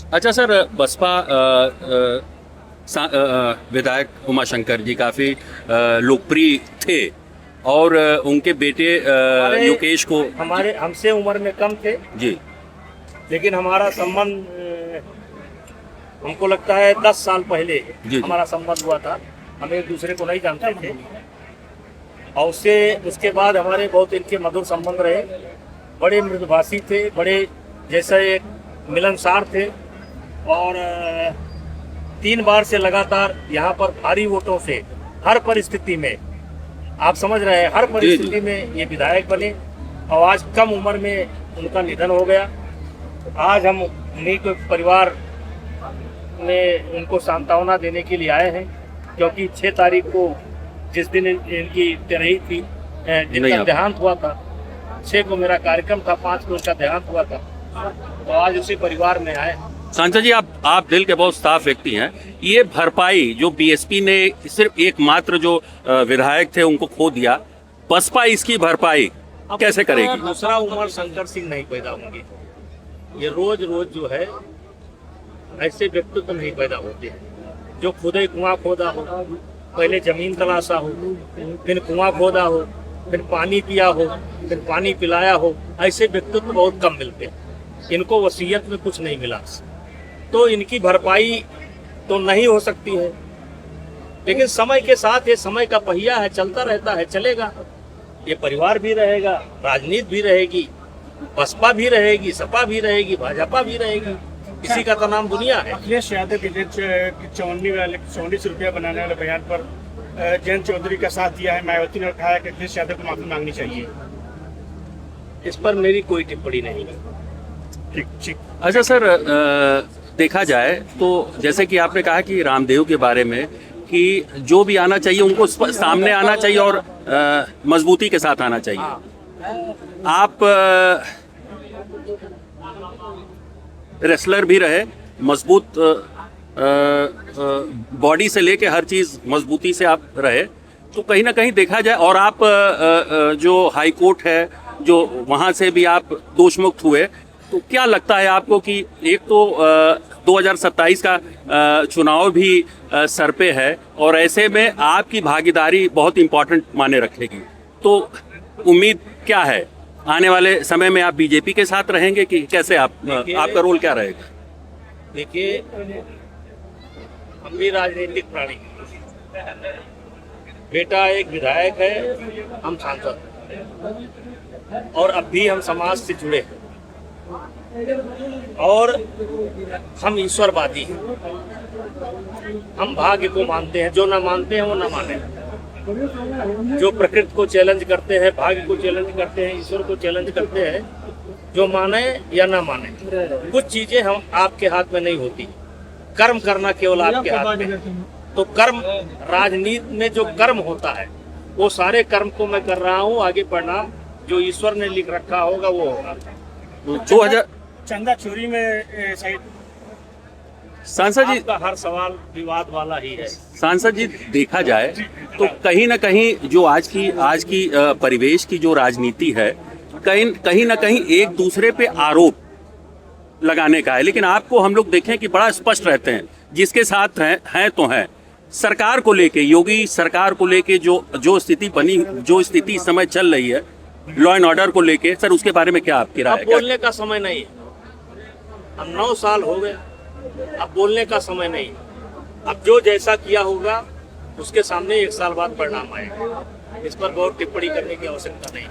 अच्छा सर, बसपा विधायक उमाशंकर जी काफ़ी लोकप्रिय थे और उनके बेटे योगेश को हमारे हमसे उम्र में कम थे जी लेकिन हमारा संबंध हमको लगता है 10 साल पहले जी। हमारा संबंध हुआ था। हम एक दूसरे को नहीं जानते थे और उसके बाद हमारे बहुत इनके मधुर संबंध रहे। बड़े मृदुभाषी थे, बड़े जैसे एक मिलनसार थे और 3 बार से लगातार यहाँ पर भारी वोटों से हर परिस्थिति में, आप समझ रहे हैं, हर परिस्थिति में ये विधायक बने और आज कम उम्र में उनका निधन हो गया। आज हम उन्हीं के परिवार में उनको सांत्वना देने के लिए आए हैं क्योंकि 6 तारीख को जिस दिन इनकी तिरही थी, जिनका देहांत हुआ था, 6 को मेरा कार्यक्रम था, 5 को उनका देहांत हुआ था, तो आज उसी परिवार में आए। सांसद जी, आप दिल के बहुत साफ व्यक्ति हैं। ये भरपाई जो बीएसपी ने सिर्फ एकमात्र जो विधायक थे उनको खो दिया, बसपा इसकी भरपाई कैसे करेगी? दूसरा उमर शंकर सिंह नहीं पैदा होंगे। ये रोज रोज जो है ऐसे व्यक्तित्व नहीं पैदा होते हैं जो खुद ही कुआं खोदा हो, पहले जमीन तलाशा हो, फिर कुआं खोदा हो, फिर पानी पिया हो, फिर पानी पिलाया हो। ऐसे व्यक्तित्व बहुत कम मिलते हैं। इनको वसीयत में कुछ नहीं मिला तो इनकी भरपाई तो नहीं हो सकती है, लेकिन समय के साथ ये समय का पहिया है, चलता रहता है, चलेगा। ये परिवार भी रहेगा, राजनीति भी रहेगी, बसपा भी रहेगी, सपा भी रहेगी, भाजपा भी रहेगी। इसी का तो नाम दुनिया है। अखिलेश यादव के 54 रुपया बनाने वाले बयान पर जयंत चौधरी का साथ दिया है। मायावती ने कहा कि अखिलेश यादव को माफी मांगनी चाहिए। इस पर मेरी कोई टिप्पणी नहीं है। ठीक। अच्छा सर, देखा जाए तो जैसे कि आपने कहा कि रामदेव के बारे में कि जो भी आना चाहिए उनको सामने आना चाहिए और मजबूती के साथ आना चाहिए। आप रेसलर भी रहे, मजबूत बॉडी से लेके हर चीज़ मजबूती से आप रहे, तो कहीं ना कहीं देखा जाए और आप जो हाई कोर्ट है जो वहाँ से भी आप दोषमुक्त हुए, तो क्या लगता है आपको कि एक तो 2027 का चुनाव भी सर पे है और ऐसे में आपकी भागीदारी बहुत इम्पोर्टेंट माने रखेगी, तो उम्मीद क्या है आने वाले समय में? आप बीजेपी के साथ रहेंगे कि कैसे आपका रोल क्या रहेगा? देखिए, हम भी राजनीतिक प्राणी, बेटा एक विधायक है, हम सांसद हैं और अब भी हम समाज से जुड़े हैं और हम ईश्वरवादी हैं। हम भाग्य को मानते हैं, जो ना मानते हैं वो ना माने। जो प्रकृति को चैलेंज करते हैं, भाग्य को चैलेंज करते हैं, ईश्वर को चैलेंज करते हैं, जो माने या ना माने। कुछ चीजें हम आपके हाथ में नहीं होती, कर्म करना केवल आपके हाथ में है। तो कर्म, राजनीति में जो कर्म होता है वो सारे कर्म को मैं कर रहा हूँ, आगे परिणाम जो ईश्वर ने लिख रखा होगा वो होगा। 2000 चंदा चोरी में साइड सांसद जी, आपका हर सवाल विवाद वाला ही है। सांसद जी, देखा जाए तो कहीं ना कहीं जो आज की परिवेश की जो राजनीति है, कहीं ना कहीं एक दूसरे पे आरोप लगाने का है, लेकिन आपको हम लोग देखें कि बड़ा स्पष्ट रहते हैं, जिसके साथ हैं तो हैं। सरकार को लेके, योगी सरकार को लेके जो स्थिति बनी, जो स्थिति इस समय चल रही है लॉ एंड ऑर्डर को लेके, सर उसके बारे में क्या आपकी राय है? अब बोलने का समय नहीं है। अब 9 साल हो गए, अब बोलने का समय नहीं। अब जो जैसा किया होगा उसके सामने 1 साल बाद परिणाम आएगा। इस पर बहुत टिप्पणी करने की आवश्यकता नहीं।